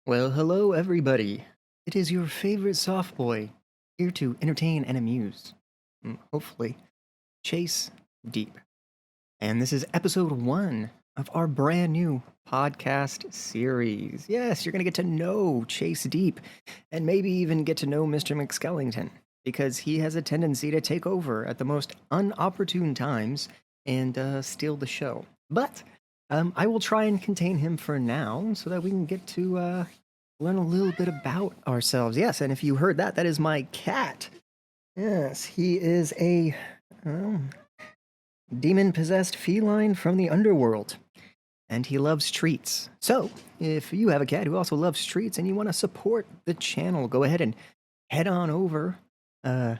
Well, hello, everybody. It is your favorite soft boy, here to entertain and amuse. Hopefully, Chase Deep. And this is episode 1 of our brand new podcast series. Yes, you're going to get to know Chase Deep and maybe even get to know Mr. McSkellington because he has a tendency to take over at the most unopportune times and steal the show. But I will try and contain him for now so that we can get to learn a little bit about ourselves. Yes, and if you heard that, that is my cat. Yes, he is a demon-possessed feline from the underworld, and he loves treats. So, if you have a cat who also loves treats and you want to support the channel, go ahead and head on over to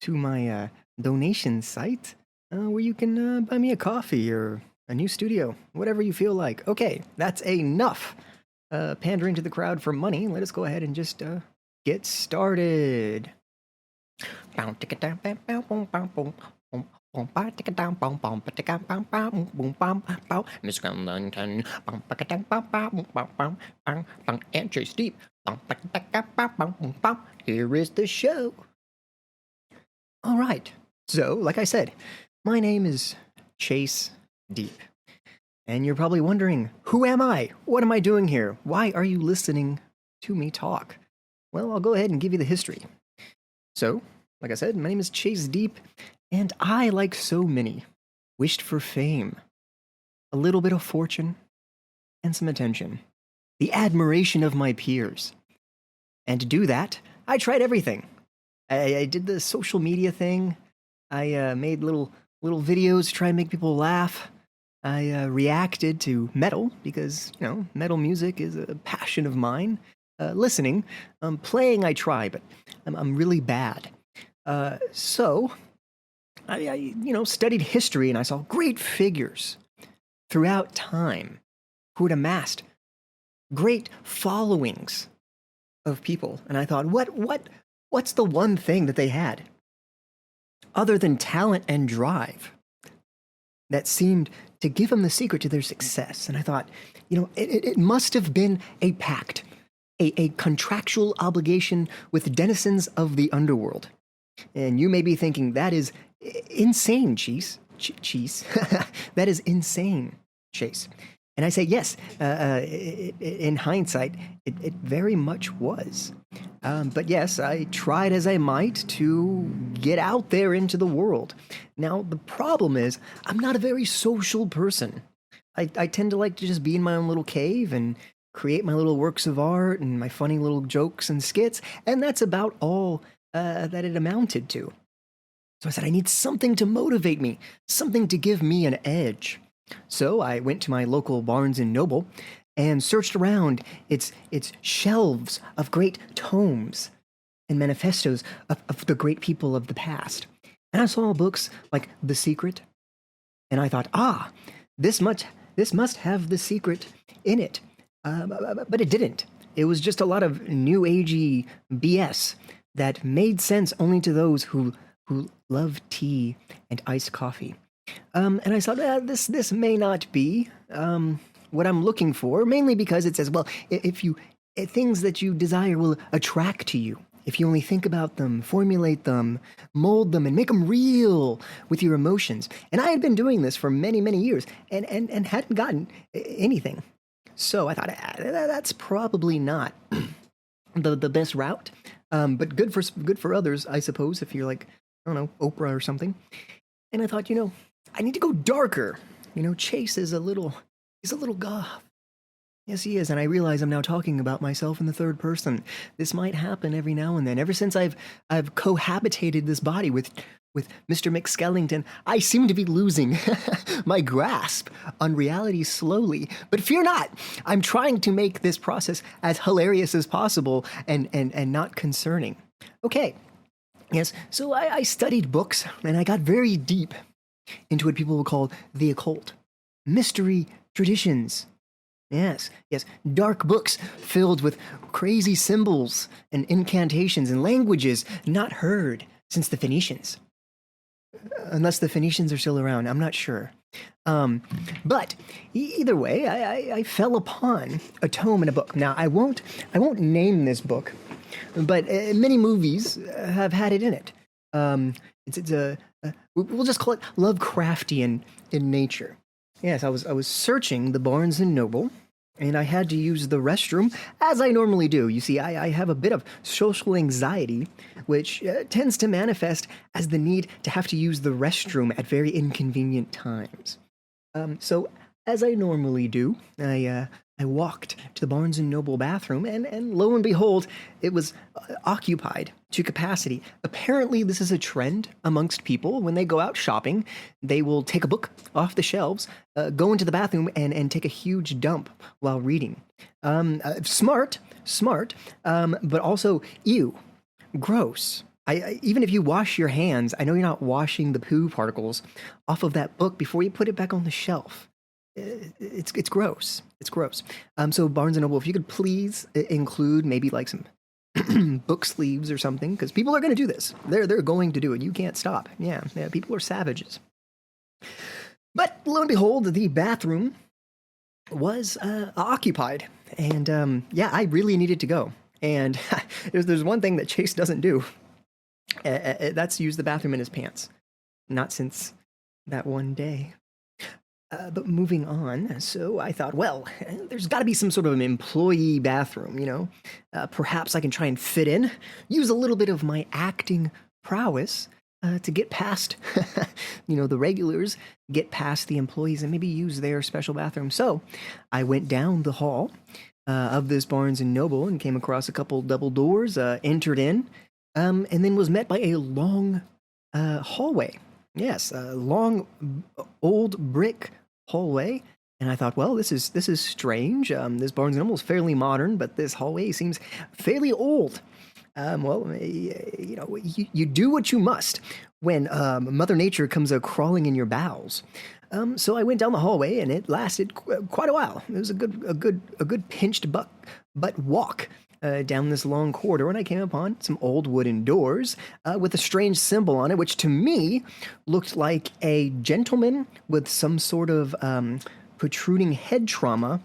my donation site where you can buy me a coffee or a new studio, whatever you feel like. Okay, that's enough pandering to the crowd for money. Let us go ahead and just get started. And Chase Deep. Here is the show. All right. So, like I said, my name is Chase Deep. And you're probably wondering, who am I? What am I doing here? Why are you listening to me talk? Well, I'll go ahead and give you the history. So, like I said, my name is Chase Deep, and I, like so many, wished for fame, a little bit of fortune, and some attention, the admiration of my peers. And to do that, I tried everything. I did the social media thing. I made little videos to try and make people laugh. I reacted to metal because, metal music is a passion of mine. Listening, playing I try, but I'm really bad. So I studied history and I saw great figures throughout time who had amassed great followings of people. And I thought, what's the one thing that they had other than talent and drive that seemed to give them the secret to their success? And I thought, it must have been a pact, a contractual obligation with denizens of the underworld. And you may be thinking, that is insane, Chase. That is insane, Chase. And I say, yes, in hindsight, it very much was. But yes, I tried as I might to get out there into the world. Now, the problem is, I'm not a very social person. I tend to like to just be in my own little cave and create my little works of art and my funny little jokes and skits, and that's about all that it amounted to. So I said, I need something to motivate me, something to give me an edge. So I went to my local Barnes & Noble and searched around its shelves of great tomes and manifestos of the great people of the past. And I saw books like The Secret, and I thought, this must have the secret in it. But it didn't. It was just a lot of new agey BS that made sense only to those who love tea and iced coffee. And I thought, this may not be what I'm looking for, mainly because it says, well, if things that you desire will attract to you, if you only think about them, formulate them, mold them, and make them real with your emotions. And I had been doing this for many, many years and hadn't gotten anything. So I thought, that's probably not the best route, but good for others, I suppose, if you're like, I don't know, Oprah or something. And I thought, I need to go darker. Chase is he's a little goth. Yes, he is, and I realize I'm now talking about myself in the third person. This might happen every now and then. Ever since I've cohabitated this body with Mr. McSkellington, I seem to be losing my grasp on reality slowly. But fear not, I'm trying to make this process as hilarious as possible and not concerning. Okay, yes, so I studied books, and I got very deep into what people will call the occult, mystery traditions. Yes, dark books filled with crazy symbols and incantations and languages not heard since the Phoenicians. unless the Phoenicians are still around. I'm not sure. But either way, I fell upon a tome in a book. Now, I won't name this book, but many movies have had it in it. We'll just call it Lovecraftian in nature. Yes, I was searching the Barnes and Noble, and I had to use the restroom, as I normally do. You see, I have a bit of social anxiety, which tends to manifest as the need to have to use the restroom at very inconvenient times. So, as I normally do, I walked to the Barnes and Noble bathroom, and lo and behold, it was occupied to capacity. Apparently, this is a trend amongst people. When they go out shopping, they will take a book off the shelves, go into the bathroom, and take a huge dump while reading. Smart, but also, ew, gross. Even if you wash your hands, I know you're not washing the poo particles off of that book before you put it back on the shelf. It's gross. It's gross. So Barnes & Noble, if you could please include maybe like some book sleeves or something, because people are going to do this. They're going to do it. You can't stop. Yeah, people are savages. But lo and behold, the bathroom was occupied. And I really needed to go. And there's one thing that Chase doesn't do. That's use the bathroom in his pants. Not since that one day. But moving on, so I thought, well, there's got to be some sort of an employee bathroom, you know? Perhaps I can try and fit in, use a little bit of my acting prowess to get past, the regulars, get past the employees, and maybe use their special bathroom. So I went down the hall of this Barnes & Noble and came across a couple double doors, entered in, and then was met by a long hallway. Yes, a long, old brick hallway. And I thought, well, this is strange. This Barnes & Noble is fairly modern, but this hallway seems fairly old. You do what you must when Mother Nature comes crawling in your bowels. So I went down the hallway, and it lasted quite a while. It was a good pinched butt walk down this long corridor, and I came upon some old wooden doors with a strange symbol on it, which to me looked like a gentleman with some sort of protruding head trauma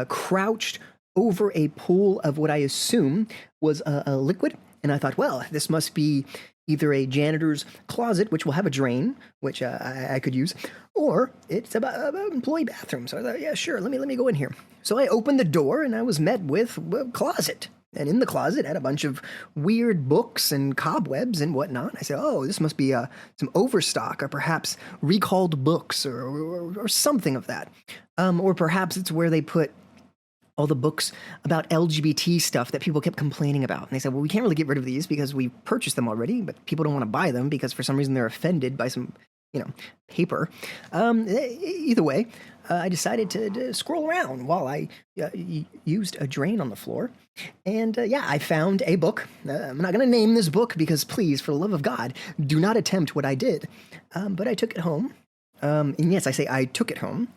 crouched over a pool of what I assume was a liquid. And I thought, well, this must be either a janitor's closet, which will have a drain, which I could use, or it's an employee bathroom. So I thought, yeah, sure, let me go in here. So I opened the door, and I was met with a closet. And in the closet had a bunch of weird books and cobwebs and whatnot. I said, oh, this must be some overstock, or perhaps recalled books, or something of that. Or perhaps it's where they put all the books about LGBT stuff that people kept complaining about. And they said, well, we can't really get rid of these because we purchased them already, but people don't want to buy them because for some reason they're offended by some, paper. Either way, I decided to scroll around while I used a drain on the floor. And I found a book. I'm not going to name this book because, please, for the love of God, do not attempt what I did. But I took it home. And yes, I say I took it home.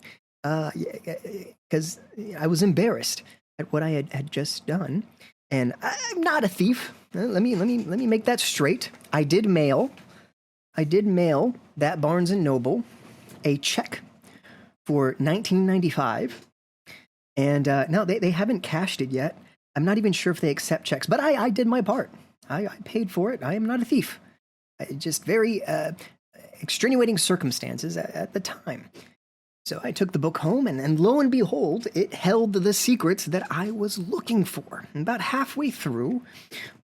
Because I was embarrassed at what I had just done, and I'm not a thief. Let me make that straight. I did mail that Barnes and Noble a check for $19.95, and no, they haven't cashed it yet. I'm not even sure if they accept checks, but I did my part. I paid for it. I am not a thief. Just very extenuating circumstances at the time. So I took the book home, and lo and behold, it held the secrets that I was looking for. And about halfway through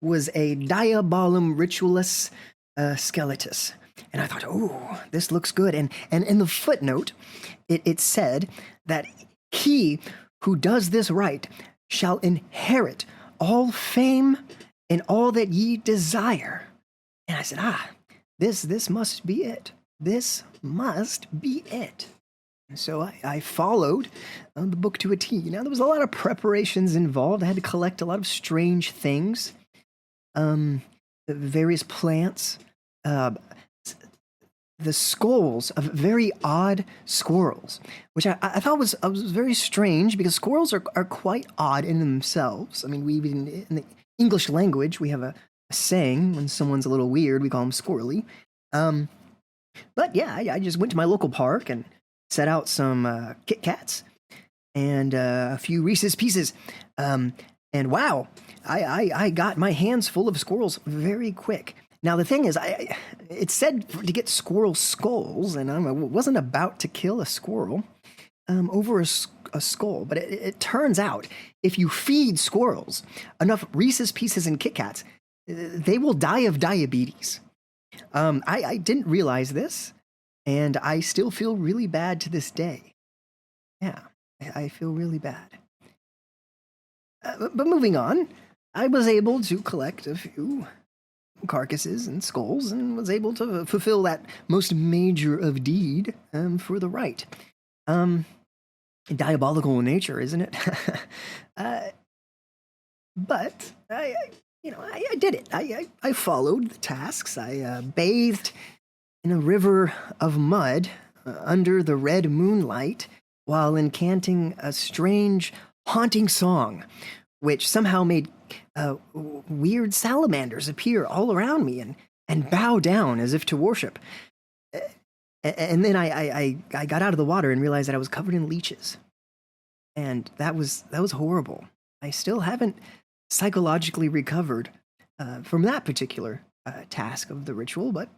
was a Diabolum Ritualus Skeletus. And I thought, oh, this looks good. And in the footnote, it said that he who does this right shall inherit all fame and all that ye desire. And I said, this must be it. This must be it. So I followed the book to a T. Now, there was a lot of preparations involved. I had to collect a lot of strange things, various plants, the skulls of very odd squirrels, which I thought was very strange because squirrels are quite odd in themselves. I mean, in the English language, we have a saying when someone's a little weird, we call them squirrely. But yeah, I just went to my local park and set out some Kit Kats and a few Reese's Pieces. And wow, I got my hands full of squirrels very quick. Now the thing is, it said to get squirrel skulls, and I wasn't about to kill a squirrel over a skull. But it turns out if you feed squirrels enough Reese's Pieces and Kit Kats, they will die of diabetes. I didn't realize this, and I still feel really bad to this day. Yeah, I feel really bad. But moving on, I was able to collect a few carcasses and skulls and was able to fulfill that most major of deed for the right. Diabolical in nature, isn't it? But I did it. I followed the tasks. I bathed in a river of mud under the red moonlight while incanting a strange, haunting song, which somehow made weird salamanders appear all around me and bow down as if to worship. And then I got out of the water and realized that I was covered in leeches. And that was horrible. I still haven't psychologically recovered from that particular task of the ritual, but,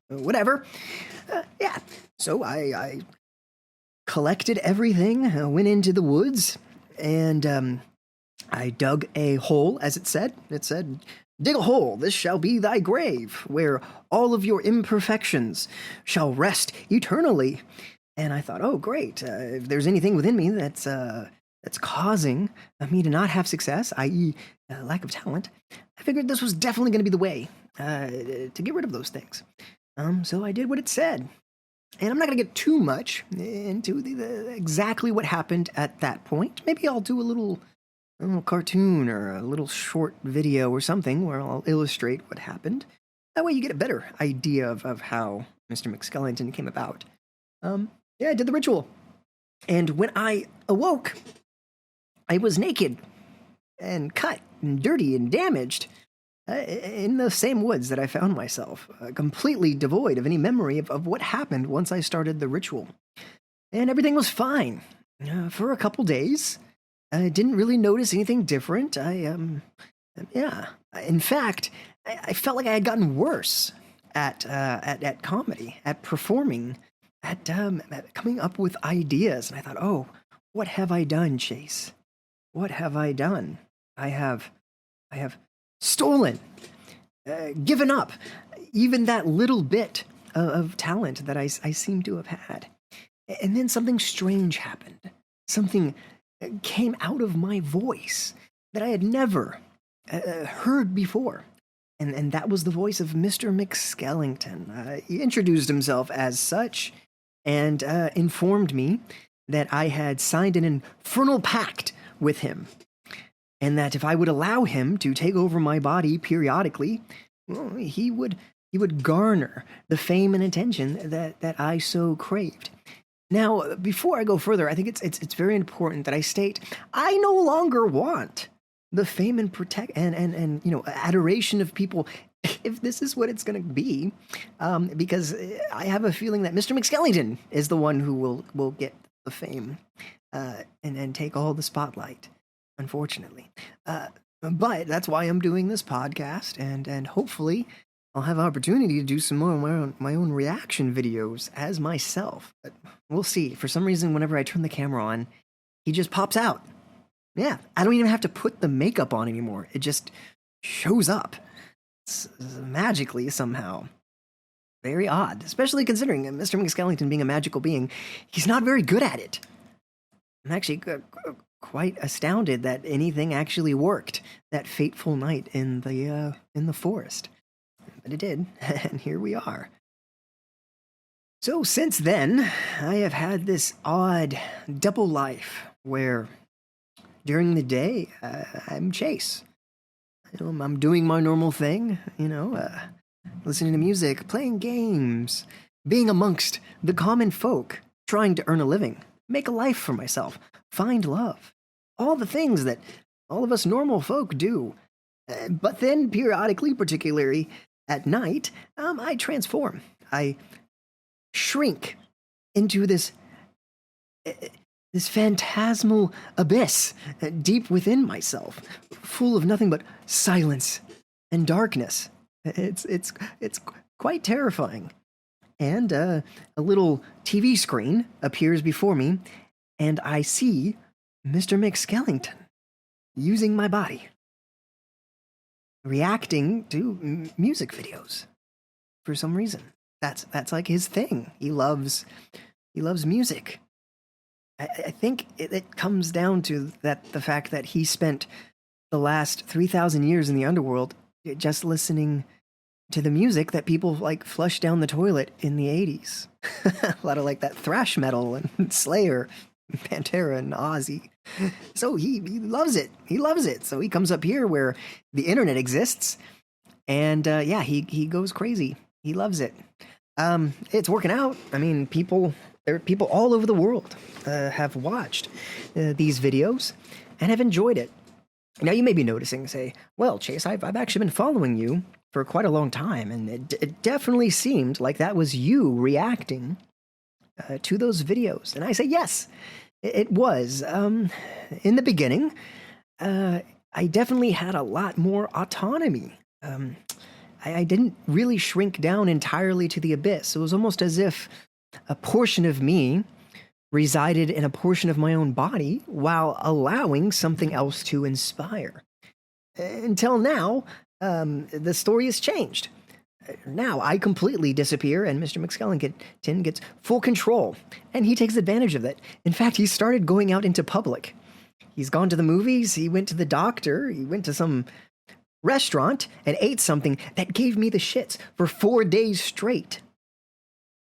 whatever. Yeah, so I collected everything, went into the woods, and I dug a hole, as it said. It said, "Dig a hole, this shall be thy grave, where all of your imperfections shall rest eternally." And I thought, oh, great. If there's anything within me that's causing me to not have success, i.e., lack of talent, I figured this was definitely going to be the way to get rid of those things. So I did what it said. And I'm not going to get too much into the exactly what happened at that point. Maybe I'll do a little cartoon or a little short video or something where I'll illustrate what happened. That way you get a better idea of how Mr. McSkellington came about. Yeah, I did the ritual. And when I awoke, I was naked and cut and dirty and damaged in the same woods that I found myself, completely devoid of any memory of what happened once I started the ritual. And everything was fine for a couple days. I didn't really notice anything different. In fact, I felt like I had gotten worse at comedy, at performing, at coming up with ideas. And I thought, oh, what have I done, Chase? What have I done? I have stolen, given up even that little bit of talent that I seem to have had. And then something strange happened. Something came out of my voice that I had never heard before. And that was the voice of Mr. McSkellington. He introduced himself as such and informed me that I had signed an infernal pact with him, and that if I would allow him to take over my body periodically, well, he would garner the fame and attention that I so craved. Now, before I go further, I think it's very important that I state I no longer want the fame and adoration of people, if this is what it's going to be, because I have a feeling that Mr. McSkellington is the one who will get the fame and take all the spotlight, unfortunately. But that's why I'm doing this podcast, and hopefully I'll have an opportunity to do some more of my own reaction videos as myself. But we'll see. For some reason, whenever I turn the camera on, he just pops out. Yeah, I don't even have to put the makeup on anymore. It just shows up magically somehow. Very odd, especially considering Mr. McSkellington being a magical being. He's not very good at it. I'm actually quite astounded that anything actually worked that fateful night in the forest. But it did, and here we are. So since then, I have had this odd double life where during the day, I'm Chase. I'm doing my normal thing, listening to music, playing games, being amongst the common folk, trying to earn a living, make a life for myself, find love. All the things that all of us normal folk do. But then periodically, particularly at night, I transform. I shrink into this phantasmal abyss deep within myself, full of nothing but silence and darkness. It's quite terrifying. And a little TV screen appears before me, and I see Mr. McSkellington using my body, reacting to music videos for some reason. That's like his thing. He loves music. I think it comes down to the fact that he spent the last 3,000 years in the underworld just listening to the music that people like flushed down the toilet in the 80s. A lot of like that thrash metal and Slayer, Pantera and Ozzy. So he loves it. He loves it. So he comes up here where the internet exists, and he goes crazy. He loves it. It's working out. I mean, there are people all over the world have watched these videos and have enjoyed it. Now you may be noticing, say, well, Chase, I've actually been following you for quite a long time, and it definitely seemed like that was you reacting to those videos. And I say, yes, it was. In the beginning, I definitely had a lot more autonomy. I didn't really shrink down entirely to the abyss. It was almost as if a portion of me resided in a portion of my own body while allowing something else to inspire. Until now, the story has changed. Now I completely disappear, and Mr. McSkellington gets full control, and he takes advantage of that. In fact, he started going out into public. He's gone to the movies, he went to the doctor, he went to some restaurant and ate something that gave me the shits for 4 days straight.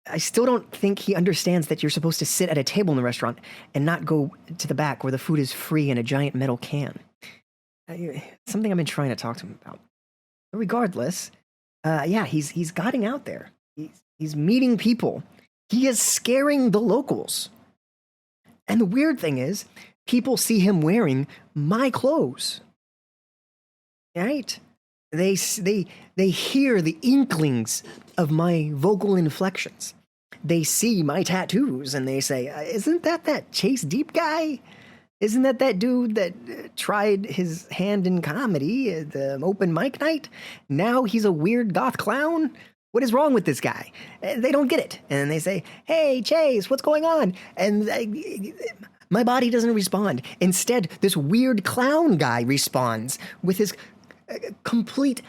I still don't think he understands that you're supposed to sit at a table in the restaurant and not go to the back where the food is free in a giant metal can. Something I've been trying to talk to him about. But regardless, he's getting out there. He's meeting people. He is scaring the locals. And the weird thing is, people see him wearing my clothes. Right? They hear the inklings of my vocal inflections. They see my tattoos and they say, isn't that Chase Deep guy? Isn't that dude that tried his hand in comedy at the open mic night? Now he's a weird goth clown? What is wrong with this guy? They don't get it. And they say, hey, Chase, what's going on? And my body doesn't respond. Instead, this weird clown guy responds with his complete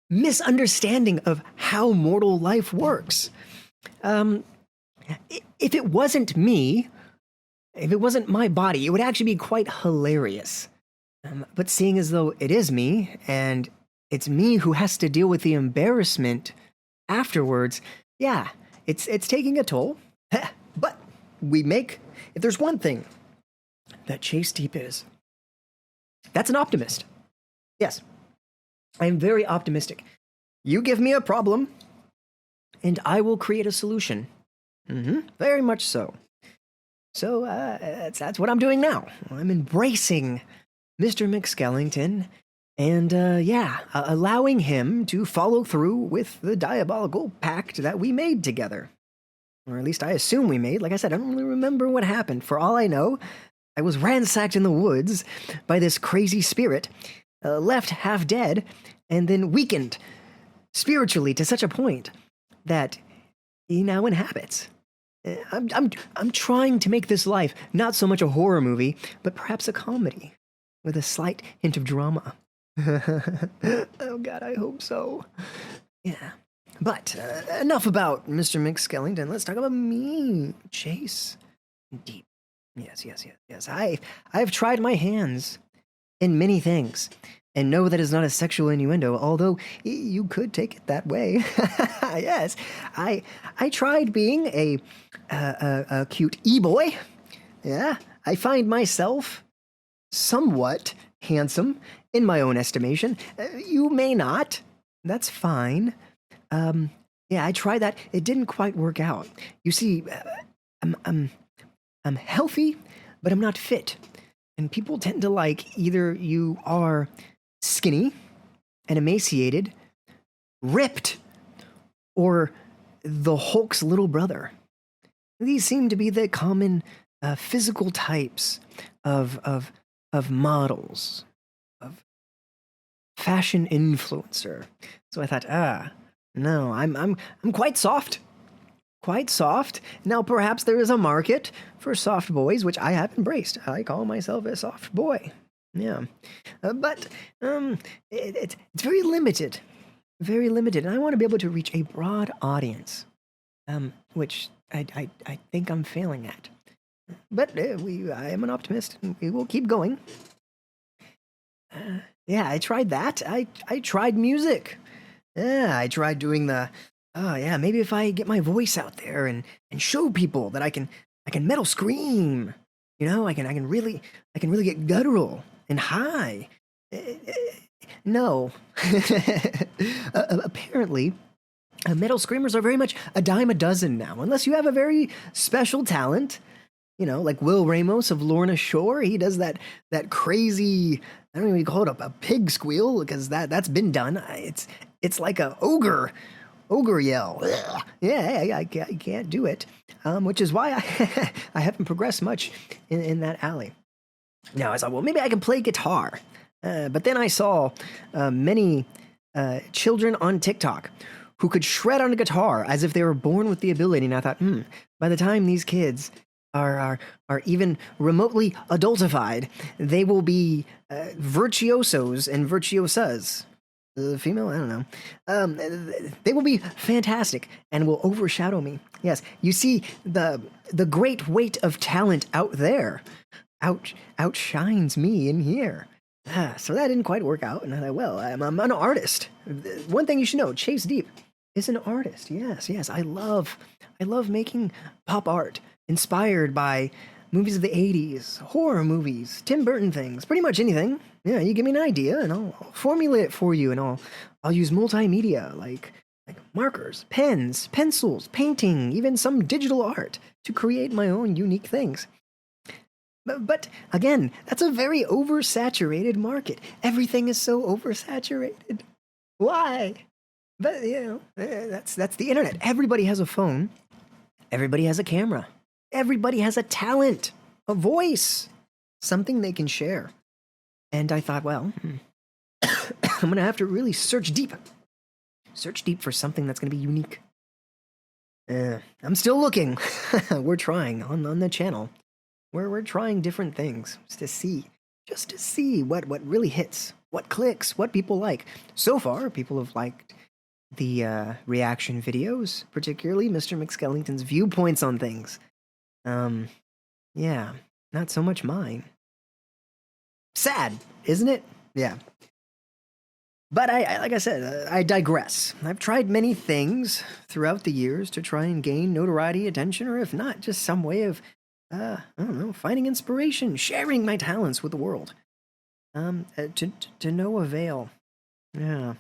misunderstanding of how mortal life works. If it wasn't me, if it wasn't my body, it would actually be quite hilarious. But seeing as though it is me, and it's me who has to deal with the embarrassment afterwards, it's taking a toll. But if there's one thing that Chase Deep is, that's an optimist. Yes. I'm very optimistic. You give me a problem, and I will create a solution. Very much so. So that's what I'm doing now. I'm embracing Mr. McSkellington and, allowing him to follow through with the diabolical pact that we made together. Or at least I assume we made. Like I said, I don't really remember what happened. For all I know, I was ransacked in the woods by this crazy spirit, left half dead, and then weakened spiritually to such a point that he now inhabits. I'm trying to make this life not so much a horror movie, but perhaps a comedy with a slight hint of drama. Oh God, I hope so. Yeah. But enough about Mr. McSkellington. Let's talk about me, Chase Deep. Yes. I've tried my hands in many things, and know that is not a sexual innuendo, although you could take it that way. Yes, I tried being a cute e-boy. Yeah, I find myself somewhat handsome in my own estimation. You may not. That's fine. I tried that. It didn't quite work out. You see, I'm healthy, but I'm not fit. And people tend to like either you are skinny and emaciated, ripped, or the Hulk's little brother. These seem to be the common physical types of models, of fashion influencer. So I thought, no, I'm quite soft. Quite soft. Now, perhaps there is a market for soft boys, which I have embraced. I call myself a soft boy. Yeah. But it's very limited. Very limited. And I want to be able to reach a broad audience, which I think I'm failing at. But I am an optimist. We will keep going. Yeah, I tried that. I tried music. Yeah, I tried doing maybe if I get my voice out there and show people that I can metal scream. You know, I can really get guttural and high. No. Apparently, metal screamers are very much a dime a dozen now, unless you have a very special talent. You know, like Will Ramos of Lorna Shore. He does that crazy, I don't even call it a pig squeal, because that's been done. It's like a ogre yell. Yeah, I can't do it, which is why I haven't progressed much in that alley. Now I thought, well, maybe I can play guitar. But then I saw many children on TikTok who could shred on a guitar as if they were born with the ability. And I thought, by the time these kids are even remotely adultified, they will be virtuosos and virtuosas. Female? I don't know. They will be fantastic and will overshadow me. Yes, you see, the great weight of talent out there outshines me in here. So that didn't quite work out. And I thought, well, I'm an artist. One thing you should know, Chase Deep is an artist. Yes. I love making pop art inspired by movies of the 80s, horror movies, Tim Burton things, pretty much anything. Yeah, you give me an idea and I'll formulate it for you, and I'll use multimedia like markers, pens, pencils, painting, even some digital art to create my own unique things. But again, that's a very oversaturated market. Everything is so oversaturated. Why? But that's the internet. Everybody has a phone. Everybody has a camera. Everybody has a talent, a voice, something they can share. And I thought, well, I'm going to have to really search deep for something that's going to be unique. I'm still looking. We're trying on the channel. We're trying different things just to see what really hits, what clicks, what people like. So far, people have liked the reaction videos, particularly Mr.McSkellington's viewpoints on things. Yeah, not so much mine. Sad, isn't it? Yeah. But like I said, I digress. I've tried many things throughout the years to try and gain notoriety, attention, or if not, just some way of, I don't know, finding inspiration, sharing my talents with the world. To no avail. Yeah.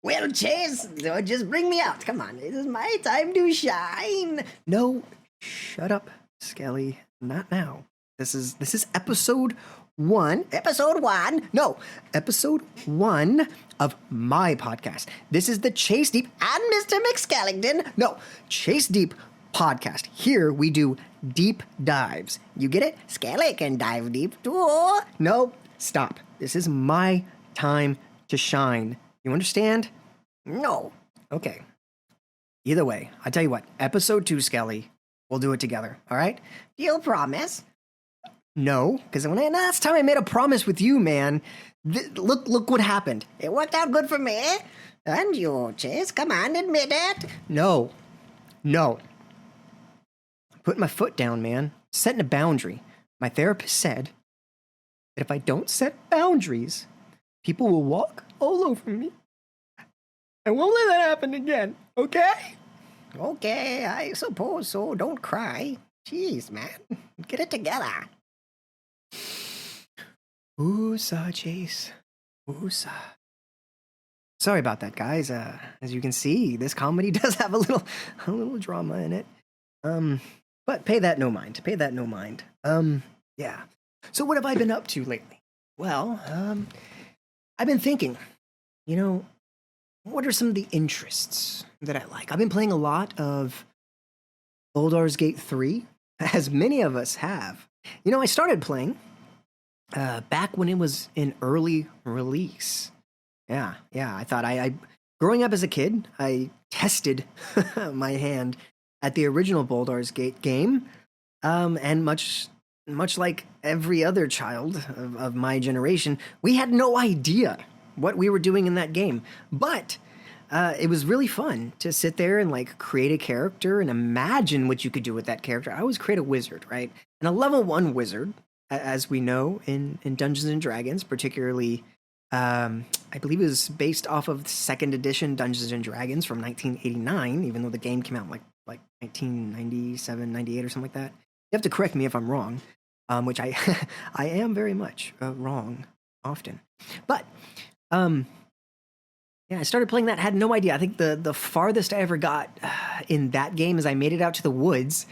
Well, Chase, just bring me out. Come on, it is my time to shine. No, shut up, Skelly. Not now. This is episode 1. Episode 1? No, episode 1 of my podcast. This is the Chase Deep and Mr. McSkellington. No, Chase Deep podcast. Here we do deep dives. You get it? Skelly can dive deep too. No, stop. This is my time to shine. You understand? No. Okay. Either way, I tell you what, episode 2, Skelly, we'll do it together, all right? You promise? No, because when last time I made a promise with you, man, look what happened. It worked out good for me. And you, Chase, come on, admit it. No. I'm putting my foot down, man. Setting a boundary. My therapist said that if I don't set boundaries, people will walk all over me. I won't let that happen again, okay? Okay, I suppose so. Don't cry. Jeez, man. Get it together. Oosa, Chase. Oosa. Sorry about that, guys. As you can see, this comedy does have a little drama in it. But pay that no mind. Yeah. So what have I been up to lately? Well, I've been thinking, what are some of the interests that I like? I've been playing a lot of Baldur's Gate 3, as many of us have. You know, I started playing back when it was in early release. Yeah. I thought I growing up as a kid, I tested my hand at the original Baldur's Gate game, and much like every other child of my generation, we had no idea what we were doing in that game. But it was really fun to sit there and like create a character and imagine what you could do with that character. I always create a wizard, right? And a level 1 wizard, as we know in Dungeons and Dragons, particularly, I believe it was based off of the second edition Dungeons and Dragons from 1989, even though the game came out like 1997, 98 or something like that. You have to correct me if I'm wrong, which I I am very much wrong often. But yeah, I started playing that. Had no idea. I think the farthest I ever got in that game is I made it out to the woods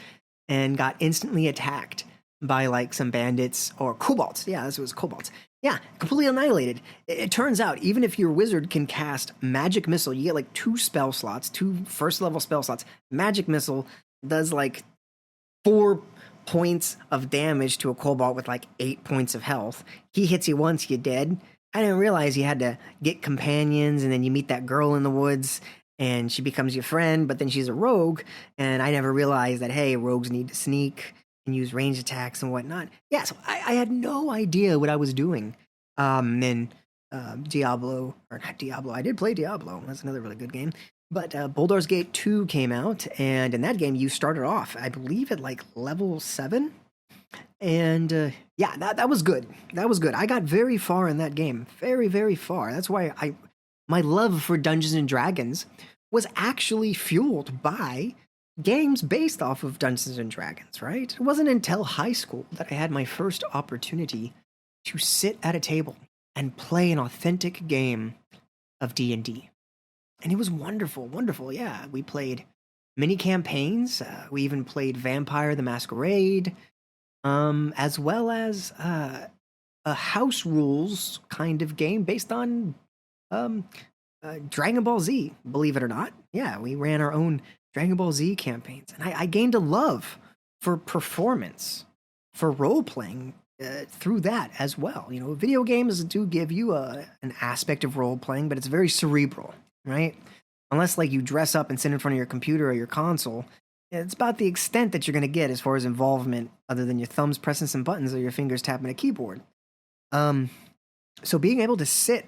and got instantly attacked by like some bandits or kobolds. Yeah, this was kobolds. Yeah, completely annihilated. It turns out, even if your wizard can cast Magic Missile, you get like 2 spell slots, 2 first-level spell slots. Magic Missile does like 4 points of damage to a kobold with like 8 points of health. He hits you once, you're dead. I didn't realize you had to get companions, and then you meet that girl in the woods, and she becomes your friend, but then she's a rogue, and I never realized that, hey, rogues need to sneak and use range attacks and whatnot. Yeah, so I had no idea what I was doing. Then Diablo, or not Diablo, I did play Diablo. That's another really good game. But Baldur's Gate 2 came out, and in that game, you started off, I believe, at like level 7. And yeah, that was good. That was good. I got very far in that game. Very, very far. That's why my love for Dungeons and Dragons was actually fueled by games based off of Dungeons and Dragons, right? It wasn't until high school that I had my first opportunity to sit at a table and play an authentic game of D&D. And it was wonderful, wonderful. Yeah, we played mini campaigns. We even played Vampire the Masquerade, as well as a house rules kind of game based on Dragon Ball Z, believe it or not. Yeah, we ran our own Dragon Ball Z campaigns. And I gained a love for performance, for role-playing through that as well. You know, video games do give you an aspect of role-playing, but it's very cerebral, right? Unless, like, you dress up and sit in front of your computer or your console, it's about the extent that you're going to get as far as involvement, other than your thumbs pressing some buttons or your fingers tapping a keyboard. So being able to sit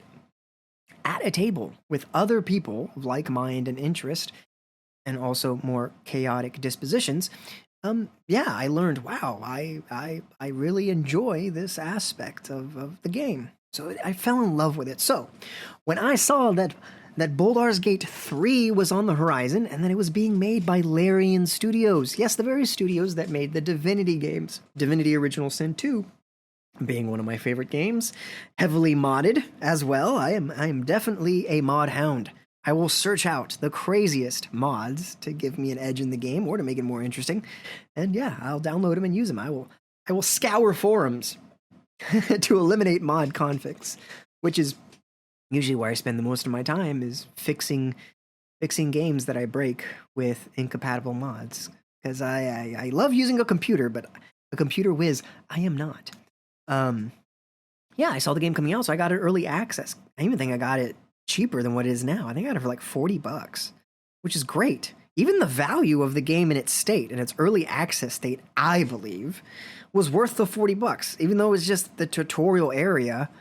at a table with other people of like mind and interest, and also more chaotic dispositions, yeah, I learned, wow, I really enjoy this aspect of the game. So I fell in love with it. So when I saw that Baldur's Gate 3 was on the horizon, and that it was being made by Larian Studios. Yes, the very studios that made the Divinity games. Divinity Original Sin 2 being one of my favorite games. Heavily modded as well. I am definitely a mod hound. I will search out the craziest mods to give me an edge in the game or to make it more interesting. And yeah, I'll download them and use them. I will scour forums to eliminate mod configs, which is usually where I spend the most of my time, is fixing games that I break with incompatible mods. Because I love using a computer, but a computer whiz, I am not. Yeah, I saw the game coming out, so I got it early access. I even think I got it cheaper than what it is now. I think I got it for like $40, which is great. Even the value of the game in its state, in its early access state, I believe, was worth the $40. Even though it was just the tutorial area,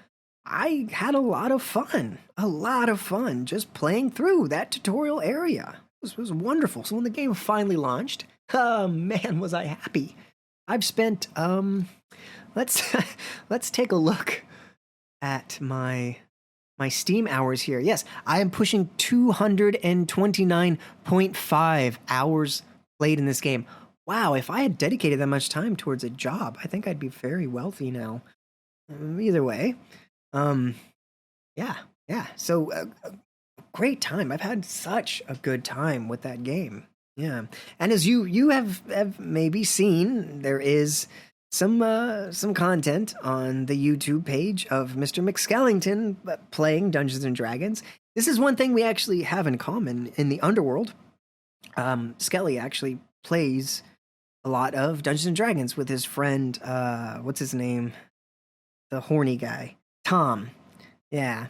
I had a lot of fun just playing through that tutorial area. It was wonderful. So when the game finally launched, oh man, was I happy. I've spent, let's take a look at my Steam hours here. Yes, I am pushing 229.5 hours played in this game. Wow, if I had dedicated that much time towards a job, I think I'd be very wealthy now. Either way. Yeah. So, great time. I've had such a good time with that game. Yeah. And as you have maybe seen, there is some content on the YouTube page of Mr.McSkellington playing Dungeons and Dragons. This is one thing we actually have in common in the underworld. Skelly actually plays a lot of Dungeons and Dragons with his friend, what's his name? The horny guy. Tom. Yeah,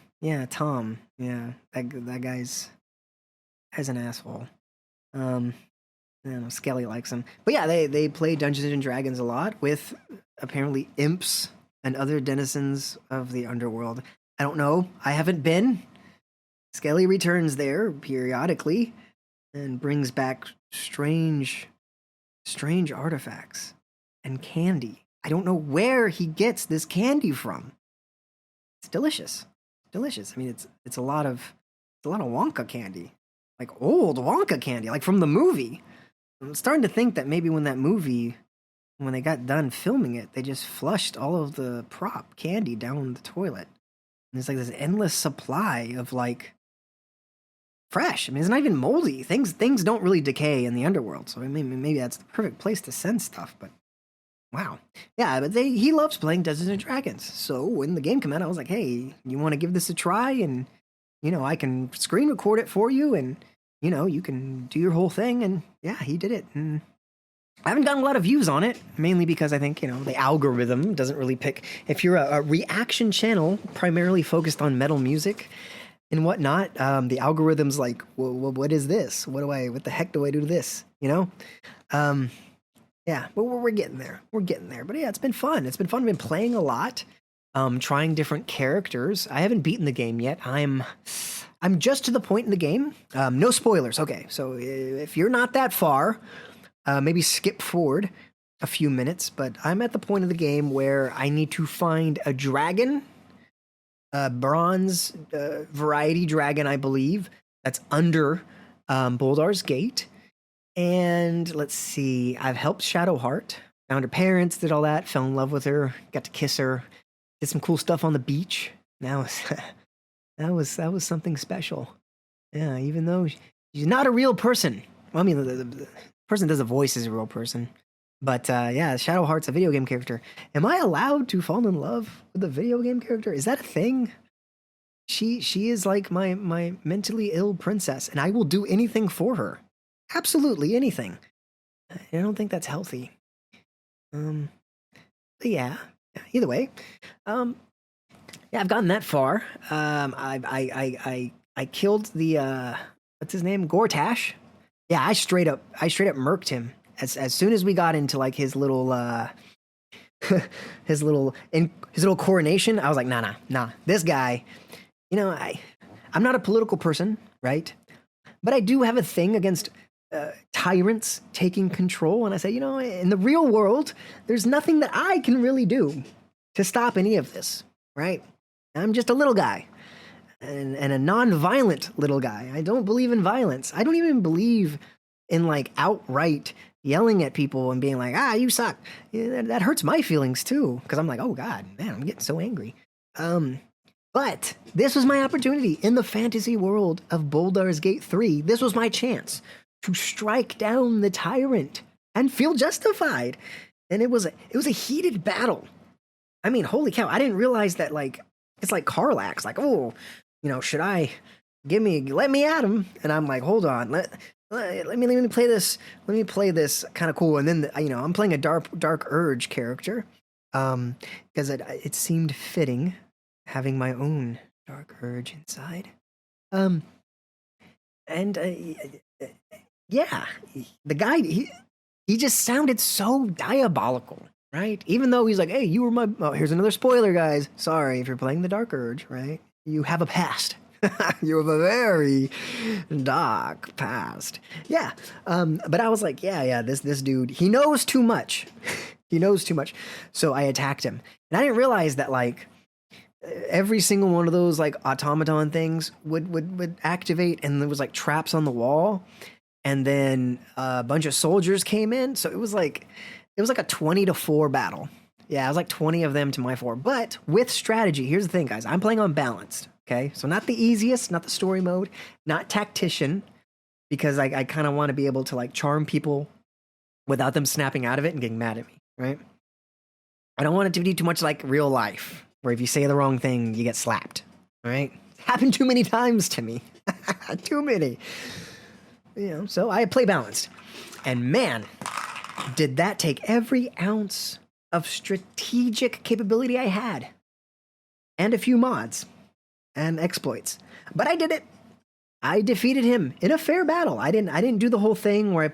Tom. Yeah, that guy's an asshole. I don't know, Skelly likes him. But yeah, they play Dungeons and Dragons a lot with apparently imps and other denizens of the underworld. I don't know. I haven't been. Skelly returns there periodically and brings back strange artifacts and candy. I don't know where he gets this candy from. It's delicious. Delicious. I mean, it's a lot of Wonka candy. Like old Wonka candy, like from the movie. I'm starting to think that maybe when they got done filming it, they just flushed all of the prop candy down the toilet. And there's like this endless supply of like fresh. I mean, it's not even moldy. Things don't really decay in the underworld. So I mean, maybe that's the perfect place to send stuff, but wow. Yeah, but he loves playing Dungeons and Dragons. So when the game came out, I was like, hey, you want to give this a try? And, I can screen record it for you and, you can do your whole thing. And yeah, he did it. And I haven't gotten a lot of views on it, mainly because I think, the algorithm doesn't really pick. If you're a reaction channel primarily focused on metal music and whatnot, the algorithm's like, well, what is this? What the heck do I do to this? Yeah, but we're getting there. We're getting there. But yeah, it's been fun. I've been playing a lot, trying different characters. I haven't beaten the game yet. I'm just to the point in the game. No spoilers. Okay, so if you're not that far, maybe skip forward a few minutes. But I'm at the point of the game where I need to find a dragon, a bronze variety dragon, I believe, that's under Baldur's Gate. And let's see, I've helped Shadowheart, found her parents, did all that, fell in love with her, got to kiss her, did some cool stuff on the beach. That was something special. Yeah, even though she's not a real person. Well, I mean, the person does a voice is a real person. But yeah, Shadowheart's a video game character. Am I allowed to fall in love with a video game character? Is that a thing? She is like my mentally ill princess, and I will do anything for her. Absolutely anything. I don't think that's healthy. But yeah. Either way, yeah, I've gotten that far. I killed the what's his name, Gortash. Yeah, I straight up murked him as soon as we got into like his little his little coronation. I was like, nah. This guy, I'm not a political person, right? But I do have a thing against tyrants taking control. And I say, in the real world, there's nothing that I can really do to stop any of this, right? I'm just a little guy and a non-violent little guy. I don't believe in violence. I don't even believe in like outright yelling at people and being like, you suck. Yeah, that hurts my feelings too. Cause I'm like, oh God, man, I'm getting so angry. But this was my opportunity in the fantasy world of Baldur's Gate 3. This was my chance to strike down the tyrant and feel justified. And it was a heated battle. I mean, holy cow, I didn't realize that like it's like Carlax, like, oh, should I let me at him? And I'm like, hold on, let me play this. Let me play this kind of cool. And then I'm playing a dark urge character, because it seemed fitting having my own dark urge inside. Yeah, the guy, he just sounded so diabolical, right? Even though he's like, hey, you were my, oh, here's another spoiler, guys. Sorry if you're playing the Dark Urge, right? You have a past. You have a very dark past. Yeah, but I was like, yeah, this dude, he knows too much. He knows too much. So I attacked him. And I didn't realize that, like, every single one of those, like, automaton things would activate, and there was, like, traps on the wall. And then a bunch of soldiers came in. So it was like a 20-4 battle. Yeah, it was like 20 of them to my 4. But with strategy, here's the thing, guys. I'm playing on balanced, okay? So not the easiest, not the story mode, not tactician, because I kind of want to be able to, like, charm people without them snapping out of it and getting mad at me, right? I don't want it to be too much like real life, where if you say the wrong thing, you get slapped. All right? Happened too many times to me. Too many. So I play balanced. And man, did that take every ounce of strategic capability I had. And a few mods and exploits. But I did it. I defeated him in a fair battle. I didn't do the whole thing where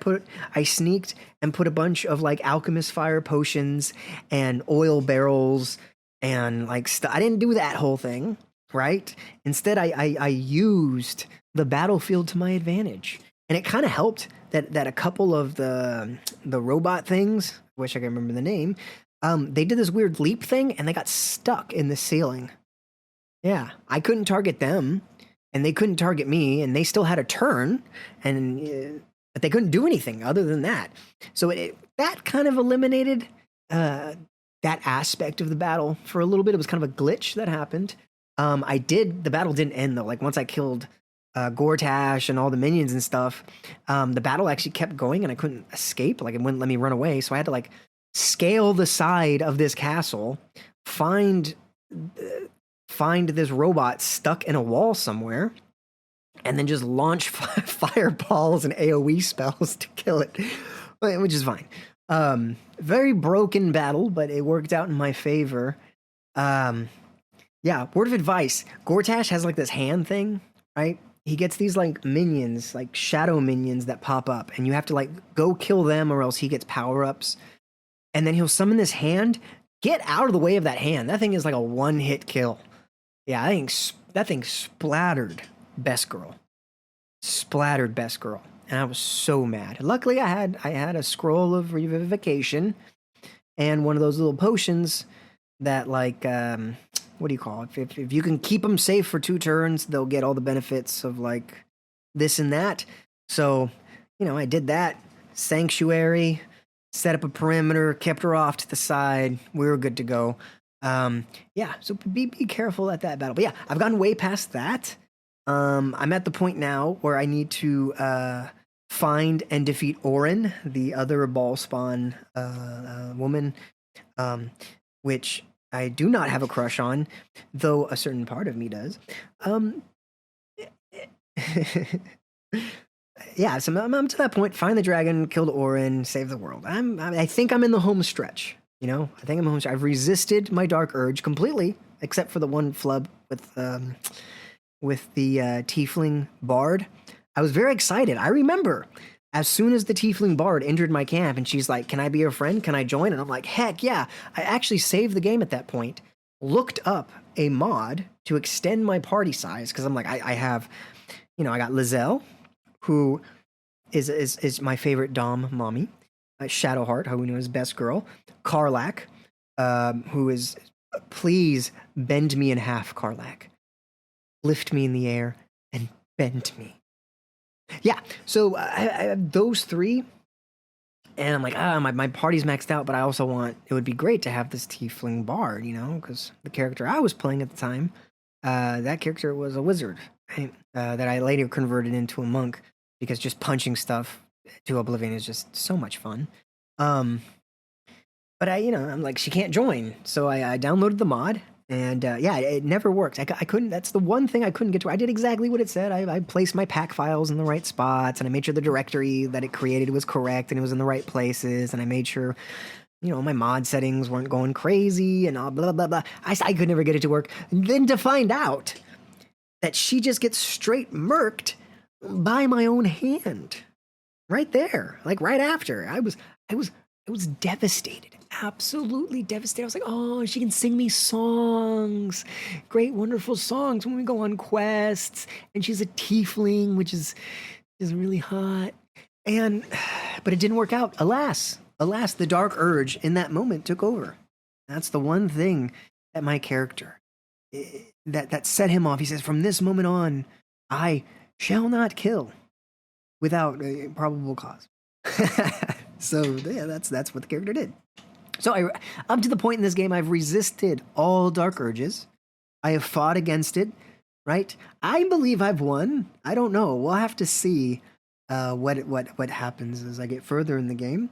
I sneaked and put a bunch of like alchemist fire potions and oil barrels and like I didn't do that whole thing, right? Instead, I used the battlefield to my advantage. And it kind of helped that a couple of the robot things, I wish I could remember the name, they did this weird leap thing and they got stuck in the ceiling. Yeah, I couldn't target them. And they couldn't target me, and they still had a turn, but they couldn't do anything other than that. So that kind of eliminated that aspect of the battle for a little bit. It was kind of a glitch that happened. The battle didn't end though. Like once I killed Gortash and all the minions and stuff, the battle actually kept going, and I couldn't escape. Like it wouldn't let me run away, so I had to like scale the side of this castle, find this robot stuck in a wall somewhere, and then just launch fireballs and AoE spells to kill it, which is fine. Very broken battle, but it worked out in my favor. Yeah, word of advice. Gortash has like this hand thing, right? He gets these like minions, like shadow minions that pop up, and you have to like go kill them or else he gets power-ups. And then he'll summon this hand. Get out of the way of that hand. That thing is like a one-hit kill. Yeah, that thing splattered Best Girl. Splattered Best Girl. And I was so mad. Luckily, I had a scroll of revivification and one of those little potions that, like, what do you call it? If you can keep them safe for 2 turns, they'll get all the benefits of, like, this and that. So, I did that. Sanctuary, set up a perimeter, kept her off to the side. We were good to go. Yeah, so be careful at that battle. But yeah, I've gotten way past that. I'm at the point now where I need to find and defeat Orin, the other ball spawn woman, which I do not have a crush on, though a certain part of me does. Yeah, so I'm to that point. Find the dragon, kill the Orin, save the world. I think I'm in the home stretch. I think I'm home stretch. I've resisted my dark urge completely, except for the one flub with the tiefling bard. I was very excited. I remember as soon as the tiefling bard entered my camp, and she's like, "Can I be your friend? Can I join?" And I'm like, "Heck yeah!" I actually saved the game at that point. Looked up a mod to extend my party size because I'm like, I have, I got Lizelle, who is my favorite Dom mommy. Shadowheart, who we know as Best Girl. Karlach, who is, please bend me in half, Karlach. Lift me in the air and bend me. Yeah, so I have those 3. And I'm like, my party's maxed out, but I also it would be great to have this tiefling bard, because the character I was playing at the time, that character was a wizard, right? That I later converted into a monk, because just punching stuff to oblivion is just so much fun. But I'm like, she can't join. So I downloaded the mod, and yeah, it never worked. I couldn't, that's the one thing I couldn't get to. I did exactly what it said. I placed my pack files in the right spots, and I made sure the directory that it created was correct, and it was in the right places, and I made sure, my mod settings weren't going crazy, and blah, blah, blah, blah. I could never get it to work. And then to find out that she just gets straight murked by my own hand. Right there, like right after. I was devastated, absolutely devastated. I was like, oh, she can sing me songs, great, wonderful songs when we go on quests, and she's a tiefling, which is really hot. But it didn't work out. Alas, the dark urge in that moment took over. That's the one thing that my character, that set him off. He says, from this moment on, I shall not kill without a probable cause. So yeah, that's what the character did. So up to the point in this game, I've resisted all dark urges. I have fought against it, right? I believe I've won. I don't know. We'll have to see what happens as I get further in the game.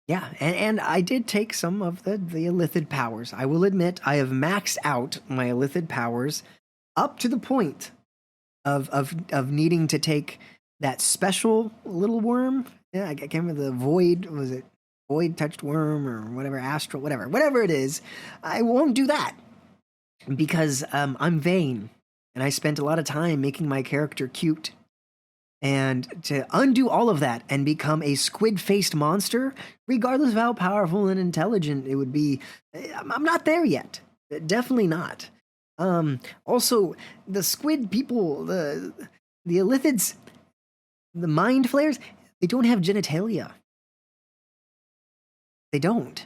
Yeah, and I did take some of the illithid powers. I will admit I have maxed out my illithid powers up to the point of needing to take that special little worm. Yeah, I can't remember the void. Was it void touched worm or whatever? Astral, whatever it is. I won't do that because I'm vain, and I spent a lot of time making my character cute. And to undo all of that and become a squid-faced monster, regardless of how powerful and intelligent it would be, I'm not there yet. Definitely not. Also, the squid people, the illithids, the mind flayers, they don't have genitalia. They don't.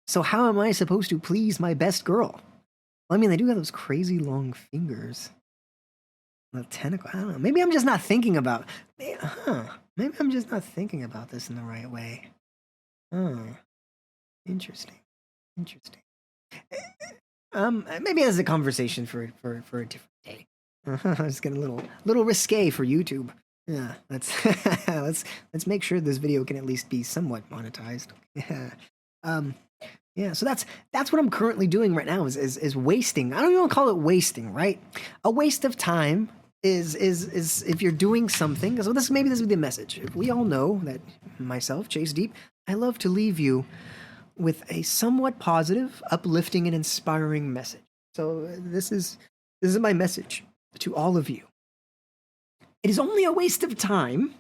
So how am I supposed to please my best girl? Well, I mean, they do have those crazy long fingers. The tentacle. I don't know. Maybe I'm just not thinking about. Maybe I'm just not thinking about this in the right way. Interesting. Maybe that's a conversation for a different day. It's getting a little risque for YouTube. Yeah, let's make sure this video can at least be somewhat monetized. Yeah, so that's what I'm currently doing right now is wasting. I don't even call it wasting, right? A waste of time is if you're doing something. So this would be the message. We all know that myself, Chase Deep, I love to leave you with a somewhat positive, uplifting, and inspiring message. So this is my message to all of you. It is only a waste of time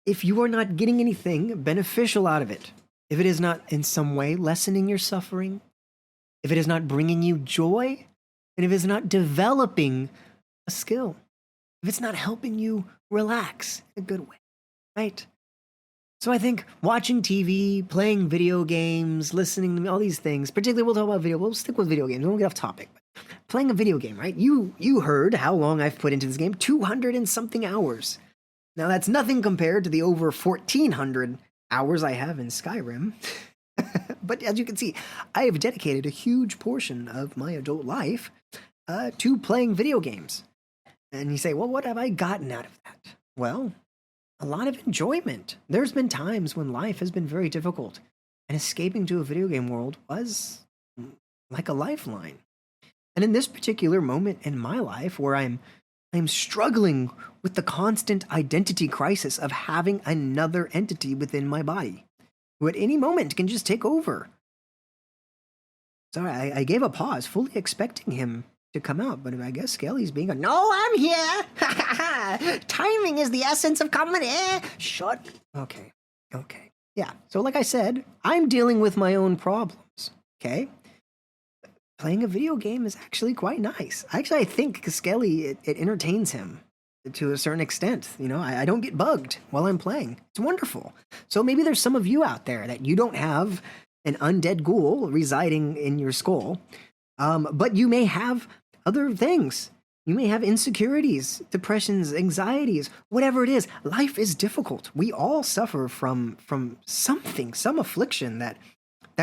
if you are not getting anything beneficial out of it. If it is not in some way lessening your suffering, if it is not bringing you joy, and if it's not developing a skill, if it's not helping you relax in a good way, right? So I think watching TV, playing video games, listening to all these things, particularly we'll stick with video games, we won't get off topic. Playing a video game, right? You heard how long I've put into this game, 200 and something hours. Now that's nothing compared to the over 1,400 hours I have in Skyrim. But as you can see, I have dedicated a huge portion of my adult life to playing video games. And you say, well, what have I gotten out of that? Well, a lot of enjoyment. There's been times when life has been very difficult, and escaping to a video game world was like a lifeline. And in this particular moment in my life where I'm struggling with the constant identity crisis of having another entity within my body, who at any moment can just take over. So I gave a pause, fully expecting him to come out, but I guess Skelly's being no, I'm here! Timing is the essence of comedy! Shut. Okay. Yeah, so like I said, I'm dealing with my own problems, okay? Playing a video game is actually quite nice. Actually, I think Skelly, it entertains him to a certain extent. You know, I don't get bugged while I'm playing. It's wonderful. So maybe there's some of you out there that you don't have an undead ghoul residing in your skull, but you may have other things. You may have insecurities, depressions, anxieties, whatever it is. Life is difficult. We all suffer from something, some affliction that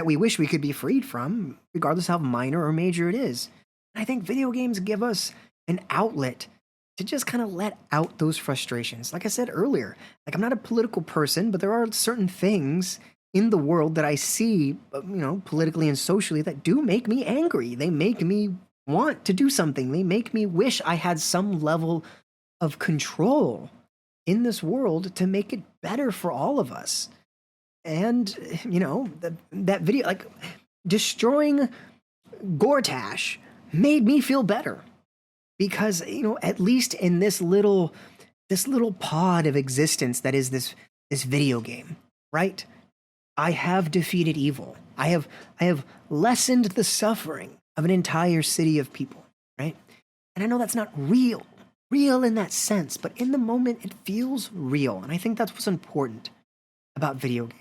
we wish we could be freed from, regardless how minor or major it is. And I think video games give us an outlet to just kind of let out those frustrations. Like I said earlier, like I'm not a political person, but there are certain things in the world that I see, politically and socially that do make me angry. They make me want to do something. They make me wish I had some level of control in this world to make it better for all of us. And, that video, like destroying Gortash made me feel better because, at least in this little pod of existence that is this video game, right? I have defeated evil. I have lessened the suffering of an entire city of people, right? And I know that's not real in that sense, but in the moment it feels real. And I think that's what's important about video games.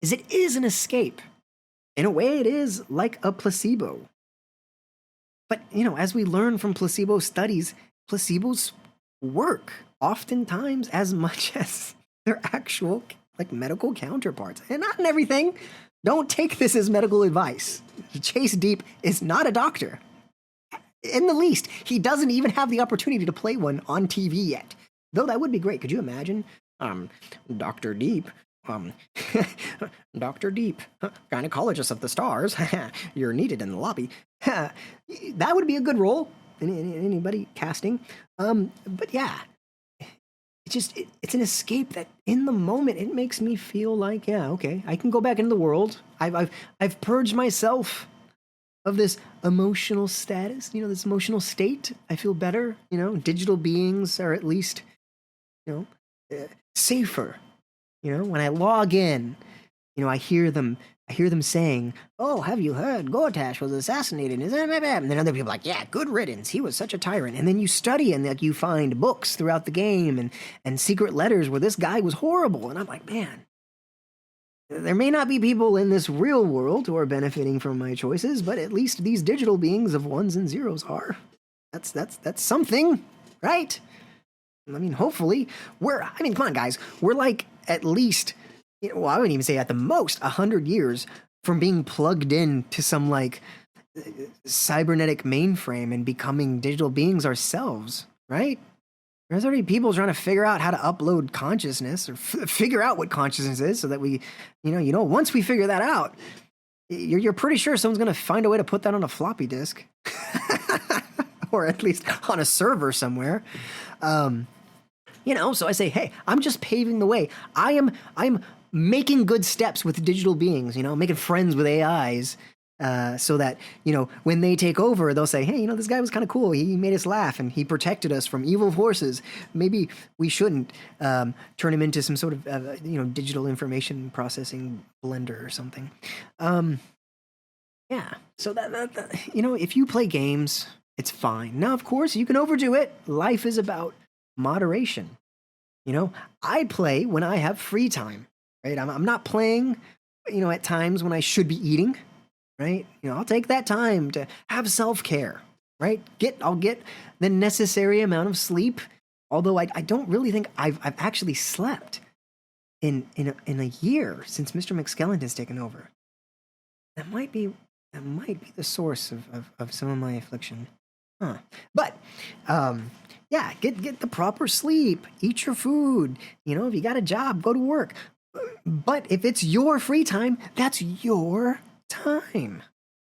Is it is an escape. In a way, it is like a placebo. But, as we learn from placebo studies, placebos work oftentimes as much as their actual, medical counterparts. And not in everything. Don't take this as medical advice. Chase Deep is not a doctor. In the least, he doesn't even have the opportunity to play one on TV yet. Though that would be great. Could you imagine Dr. Deep, um, Dr. Deep, gynecologist of the stars, you're needed in the lobby. That would be a good role. Anybody casting? But yeah, it's an escape that in the moment it makes me feel like, yeah, okay, I can go back into the world. I've purged myself of this emotional status, this emotional state. I feel better. Digital beings are at least, safer. When I log in, I hear them saying, "Oh, have you heard Gortash was assassinated?" And then other people are like, "Yeah, good riddance. He was such a tyrant." And then you study and like you find books throughout the game and secret letters where this guy was horrible. And I'm like, man, there may not be people in this real world who are benefiting from my choices, but at least these digital beings of ones and zeros are. That's something, right? I mean, hopefully come on, guys. We're like at least, I wouldn't even say at the most 100 years from being plugged in to some like cybernetic mainframe and becoming digital beings ourselves, right? There's already people trying to figure out how to upload consciousness or figure out what consciousness is so that we, once we figure that out, you're pretty sure someone's going to find a way to put that on a floppy disk or at least on a server somewhere. So I say, hey, I'm just paving the way. I'm making good steps with digital beings, making friends with AIs, so that, when they take over, they'll say, hey, this guy was kind of cool. He made us laugh and he protected us from evil forces. Maybe we shouldn't turn him into some sort of, digital information processing blender or something. Yeah. So that, if you play games, it's fine. Now, of course, you can overdo it. Life is about moderation. I play when I have free time, right? I'm not playing, at times when I should be eating, right? I'll take that time to have self-care, right? I'll get the necessary amount of sleep, although I don't really think I've actually slept in a year since Mr. McSkellington's taken over. That might be the source of some of my affliction. Huh. But, yeah, get the proper sleep, eat your food, if you got a job, go to work. But if it's your free time, that's your time.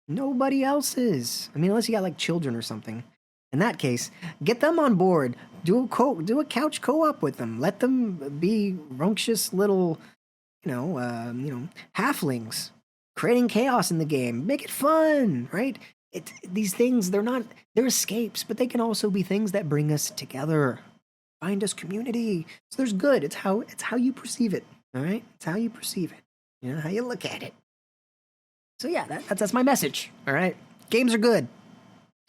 Nobody else's. I mean, unless you got like children or something. In that case, get them on board. Do a couch co-op with them. Let them be rambunctious little, halflings, creating chaos in the game. Make it fun, right? These things, they're escapes, but they can also be things that bring us together, find us community. So there's good. It's how you perceive it. All right, it's how you perceive it. How you look at it. So yeah, that's my message. All right, games are good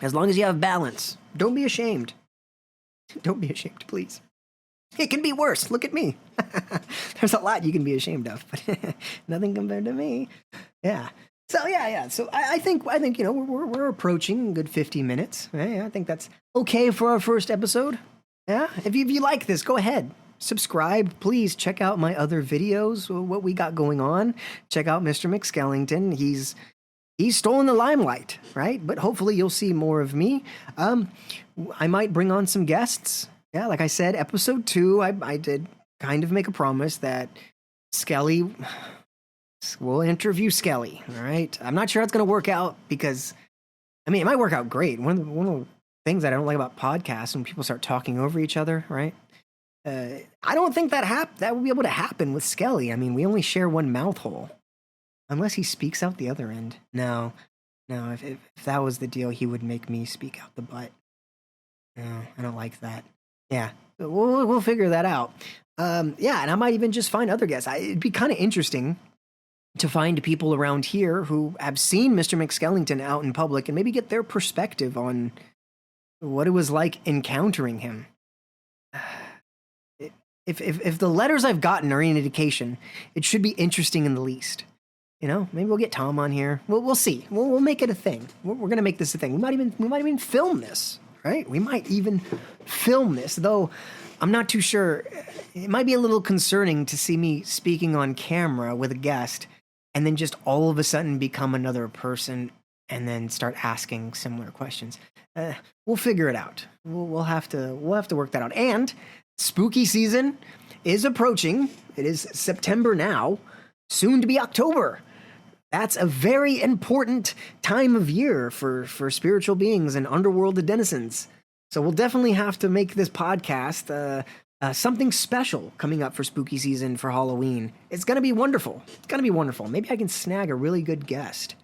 as long as you have balance. Don't be ashamed. Don't be ashamed, please. It can be worse. Look at me. There's a lot you can be ashamed of, but nothing compared to me. Yeah. So yeah. So I think we're approaching a good 50 minutes. Right? I think that's okay for our first episode. Yeah. If you like this, go ahead. Subscribe. Please check out my other videos, what we got going on. Check out Mr. McSkellington. He's stolen the limelight, right? But hopefully you'll see more of me. I might bring on some guests. Yeah, like I said, episode 2, I did kind of make a promise that Skelly will interview Skelly, all right? I'm not sure it's going to work out because, it might work out great. One of the things that I don't like about podcasts when people start talking over each other, right? I don't think that would be able to happen with Skelly. We only share one mouth hole. Unless he speaks out the other end. No, if that was the deal, he would make me speak out the butt. No, I don't like that. Yeah, we'll figure that out. Yeah, and I might even just find other guests. It'd be kind of interesting to find people around here who have seen Mr. McSkellington out in public and maybe get their perspective on what it was like encountering him. If the letters I've gotten are any indication, it should be interesting in the least. Maybe we'll get Tom on here. We'll see. We'll make it a thing. We're gonna make this a thing. We might even film this, right? We might even film this, though I'm not too sure. It might be a little concerning to see me speaking on camera with a guest and then just all of a sudden become another person and then start asking similar questions. We'll figure it out. We'll have to work that out. And spooky season is approaching. It is September now, soon to be October. That's a very important time of year for spiritual beings and underworld denizens. So we'll definitely have to make this podcast something special coming up for spooky season for Halloween. It's going to be wonderful. It's going to be wonderful. Maybe I can snag a really good guest.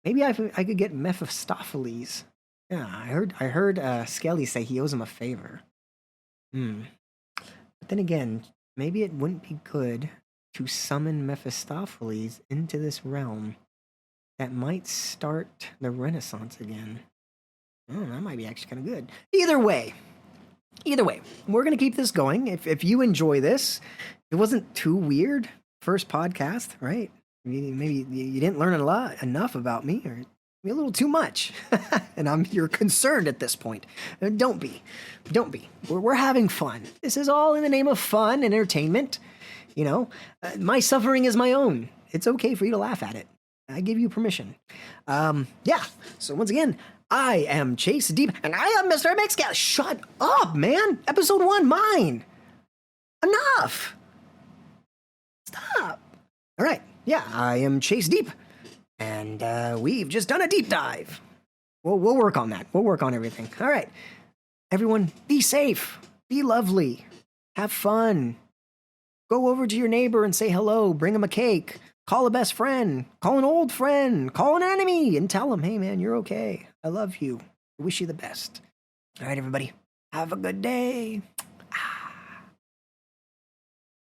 Maybe I could get Mephistopheles. Yeah, I heard Skelly say he owes him a favor. But then again, maybe it wouldn't be good to summon Mephistopheles into this realm. That might start the Renaissance again. Oh, that might be actually kind of good. Either way, we're going to keep this going. If you enjoy this, it wasn't too weird. First podcast, right? Maybe you didn't learn enough about me, or maybe a little too much. And you're concerned at this point. Don't be. We're having fun. This is all in the name of fun and entertainment. You know, my suffering is my own. It's okay for you to laugh at it. I give you permission. Yeah. So once again, I am Chase Deep, and I am Mr.McSkellington. Shut up, man. Episode 1, mine. Enough. Stop. All right. Yeah, I am Chase Deep, and we've just done a deep dive. We'll work on that. We'll work on everything. All right. Everyone, be safe. Be lovely. Have fun. Go over to your neighbor and say hello. Bring him a cake. Call a best friend. Call an old friend. Call an enemy and tell him, hey, man, you're okay. I love you. I wish you the best. All right, everybody. Have a good day.